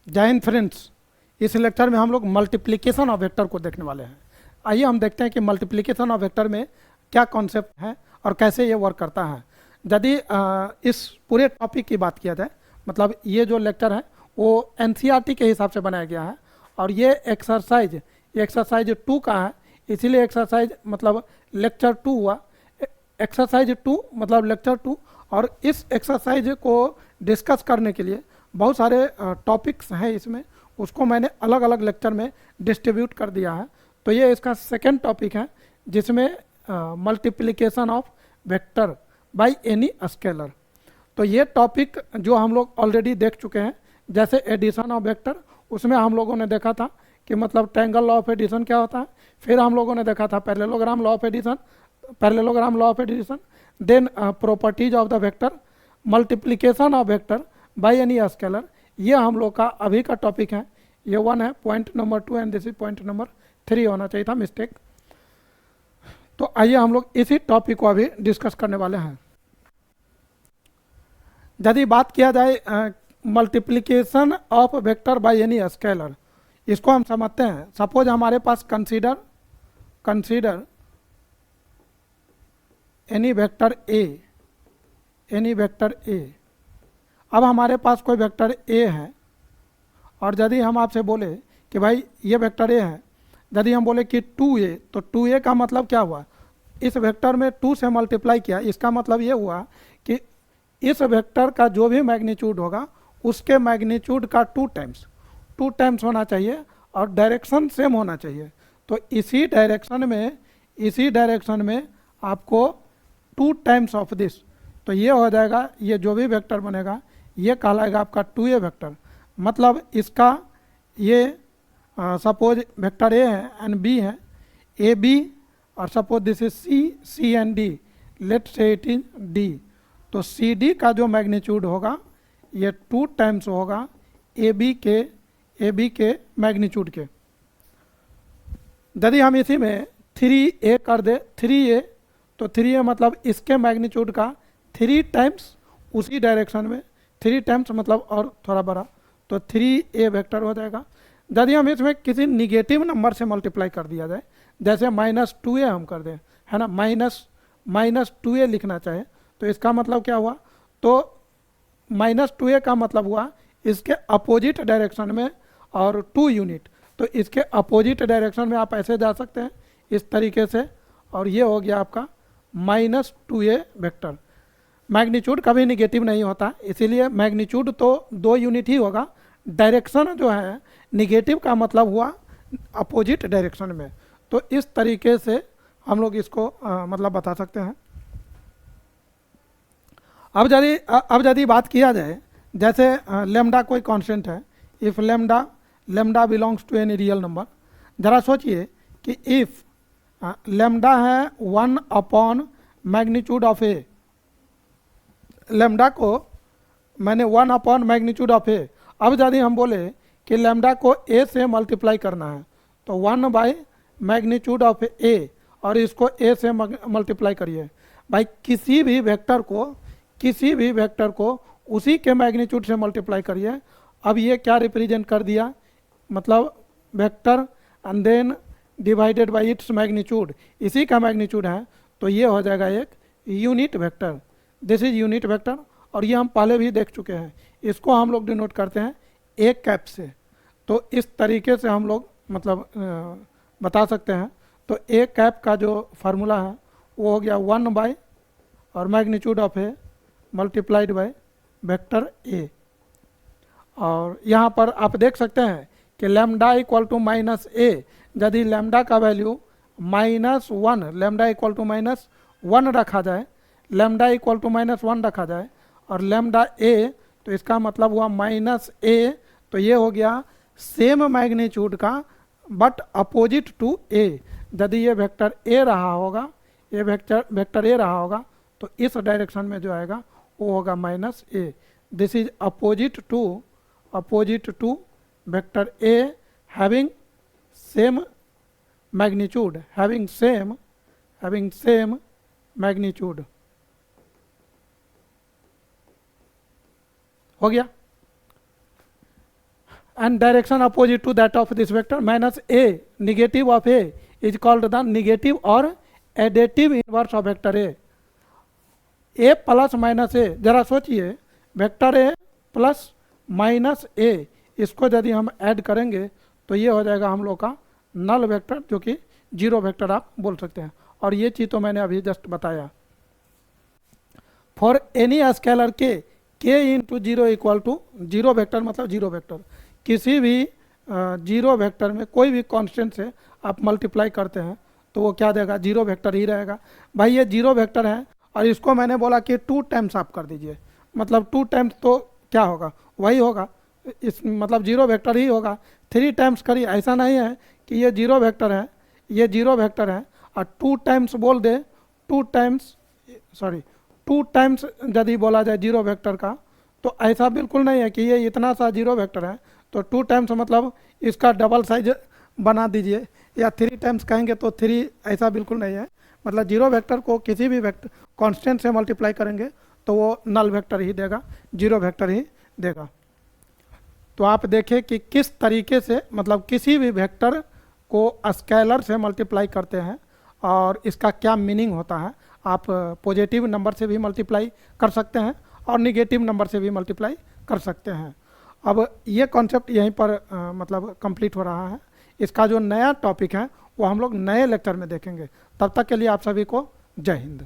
जय हिंद फ्रेंड्स। इस लेक्चर में हम लोग मल्टीप्लिकेशन ऑफ वेक्टर को देखने वाले हैं। आइए हम देखते हैं कि मल्टीप्लिकेशन ऑफ वेक्टर में क्या कॉन्सेप्ट है और कैसे ये वर्क करता है। यदि इस पूरे टॉपिक की बात किया जाए, मतलब ये जो लेक्चर है वो एनसीईआरटी के हिसाब से बनाया गया है और ये एक्सरसाइज 2 का है, इसीलिए एक्सरसाइज मतलब लेक्चर 2 हुआ। एक्सरसाइज 2 मतलब लेक्चर 2। और इस एक्सरसाइज को डिस्कस करने के लिए बहुत सारे टॉपिक्स हैं इसमें, उसको मैंने अलग अलग लेक्चर में डिस्ट्रीब्यूट कर दिया है। तो ये इसका सेकेंड टॉपिक है जिसमें multiplication of vector by any scalar. तो ये टॉपिक जो हम लोग ऑलरेडी देख चुके हैं, जैसे एडिशन ऑफ वेक्टर, उसमें हम लोगों ने देखा था कि मतलब ट्रायंगल लॉ ऑफ एडिशन क्या होता है। फिर हम लोगों ने देखा था parallelogram law of addition, then properties of the vector, multiplication of vector by any scalar. ये हम लोग का अभी का टॉपिक है। ये 1 है, point number 2 and this is point number 3 होना चाहिए था, मिस्टेक। तो आइए हम लोग इसी टॉपिक को अभी डिस्कस करने वाले हैं। यदि बात किया जाए multiplication of vector by any scalar, इसको हम समझते हैं। सपोज हमारे पास कंसीडर एनी वेक्टर ए। अब हमारे पास कोई वेक्टर ए है और यदि हम आपसे बोले कि भाई ये वेक्टर ए है, यदि हम बोले कि 2a, तो 2a का मतलब क्या हुआ, इस वेक्टर में 2 से मल्टीप्लाई किया, इसका मतलब ये हुआ कि इस वेक्टर का जो भी मैग्नीट्यूड होगा उसके मैग्नीट्यूड का 2 टाइम्स होना चाहिए और डायरेक्शन सेम होना चाहिए। तो इसी डायरेक्शन में आपको 2 टाइम्स ऑफ दिस, तो ये हो जाएगा, ये जो भी वेक्टर बनेगा ये कहलाएगा आपका 2a वेक्टर। मतलब इसका ये सपोज वेक्टर ए है एंड बी है, ए बी, और suppose this is c and d, let say it is d. तो सी डी का जो मैग्नीट्यूड होगा ये 2 टाइम्स होगा ए बी के मैग्नीट्यूड के। यदि हम इसी में 3a कर दे, 3a, तो 3a मतलब इसके मैग्नीट्यूड का 3 टाइम्स उसी डायरेक्शन में, 3 टाइम्स मतलब और थोड़ा बड़ा, तो 3a वेक्टर हो जाएगा। यदि हम इसमें किसी निगेटिव नंबर से मल्टीप्लाई कर दिया जाए, जैसे -2a हम कर दें, है ना, माइनस 2a लिखना चाहे, तो इसका मतलब क्या हुआ, तो -2a का मतलब हुआ इसके अपोजिट डायरेक्शन में और 2 यूनिट। तो इसके अपोजिट डायरेक्शन में आप ऐसे जा सकते हैं इस तरीके से, और ये हो गया आपका -2a वेक्टर। मैग्नीट्यूड कभी निगेटिव नहीं होता, इसीलिए मैग्नीट्यूड तो 2 यूनिट ही होगा। डायरेक्शन जो है निगेटिव का मतलब हुआ अपोजिट डायरेक्शन में। तो इस तरीके से हम लोग इसको मतलब बता सकते हैं। अब यदि बात किया जाए, जैसे लेमडा कोई कांस्टेंट है, if lambda belongs to any real number. जरा सोचिए कि इफ लेमडा है 1 upon magnitude of a, lambda को मैंने 1 अपॉन मैग्नीट्यूड ऑफ ए। अब यदि हम बोले कि लेमडा को ए से मल्टीप्लाई करना है, तो 1 बाय मैग्नीट्यूड ऑफ ए, और इसको ए से मल्टीप्लाई करिए। भाई किसी भी वेक्टर को उसी के मैग्नीट्यूड से मल्टीप्लाई करिए। अब ये क्या रिप्रेजेंट कर दिया, मतलब vector and then divided by its magnitude, इसी का मैग्नीट्यूड है, तो ये हो जाएगा एक unit vector. This is unit vector, और ये हम पहले भी देख चुके हैं। इसको हम लोग डिनोट करते हैं ए कैप से। तो इस तरीके से हम लोग मतलब बता सकते हैं। तो ए कैप का जो फार्मूला है वो हो गया 1 बाय और magnitude of A multiplied by vector A. और यहाँ पर आप देख सकते हैं कि लेमडा इक्वल टू -a, यदि लेमडा का वैल्यू -1, लेमडा इक्वल टू -1 रखा जाए, लेमडा इक्वल टू -1 रखा जाए, और लेमडा a, तो इसका मतलब हुआ -a, तो ये हो गया सेम मैग्नीट्यूड का बट अपोजिट टू a। यदि ये वेक्टर a रहा होगा, ये वेक्टर a रहा होगा, तो इस डायरेक्शन में जो आएगा वो होगा -a। This is opposite to vector a having same magnitude, having same magnitude. हो गया। and direction opposite to that of this vector minus a, negative of a is called the negative or additive inverse of vector a plus minus a. जरा सोचिए, vector a plus minus a, इसको यदि हम add करेंगे तो ये हो जाएगा हम लोग का नल वेक्टर, जो कि जीरो वेक्टर आप बोल सकते हैं। और ये चीज़ तो मैंने अभी जस्ट बताया। फॉर एनी स्केलर के into zero equal to zero vector, मतलब जीरो वेक्टर, किसी भी जीरो वेक्टर में कोई भी कांस्टेंट से आप मल्टीप्लाई करते हैं तो वो क्या देगा, जीरो वेक्टर ही रहेगा। भाई ये जीरो वेक्टर है और इसको मैंने बोला कि 2 टाइम्स आप कर दीजिए, मतलब 2 टाइम्स तो क्या होगा, वही होगा, इस मतलब जीरो वेक्टर ही होगा। 3 टाइम्स करिए, ऐसा नहीं है कि ये जीरो वेक्टर है, ये जीरो वेक्टर है और 2 टाइम्स बोल दे, 2 टाइम्स यदि बोला जाए जीरो वेक्टर का, तो ऐसा बिल्कुल नहीं है कि ये इतना सा जीरो वेक्टर है तो 2 टाइम्स मतलब इसका डबल साइज बना दीजिए, या 3 टाइम्स कहेंगे तो 3, ऐसा बिल्कुल नहीं है। मतलब जीरो वेक्टर को किसी भी वेक्टर कांस्टेंट से मल्टीप्लाई करेंगे तो वो नल वेक्टर ही देगा, जीरो वेक्टर ही देगा। तो आप देखें कि किस तरीके से मतलब किसी भी वेक्टर को स्केलर से मल्टीप्लाई करते हैं और इसका क्या मीनिंग होता है। आप पॉजिटिव नंबर से भी मल्टीप्लाई कर सकते हैं और निगेटिव नंबर से भी मल्टीप्लाई कर सकते हैं। अब ये कॉन्सेप्ट यहीं पर मतलब कंप्लीट हो रहा है। इसका जो नया टॉपिक है वो हम लोग नए लेक्चर में देखेंगे। तब तक के लिए आप सभी को जय हिंद।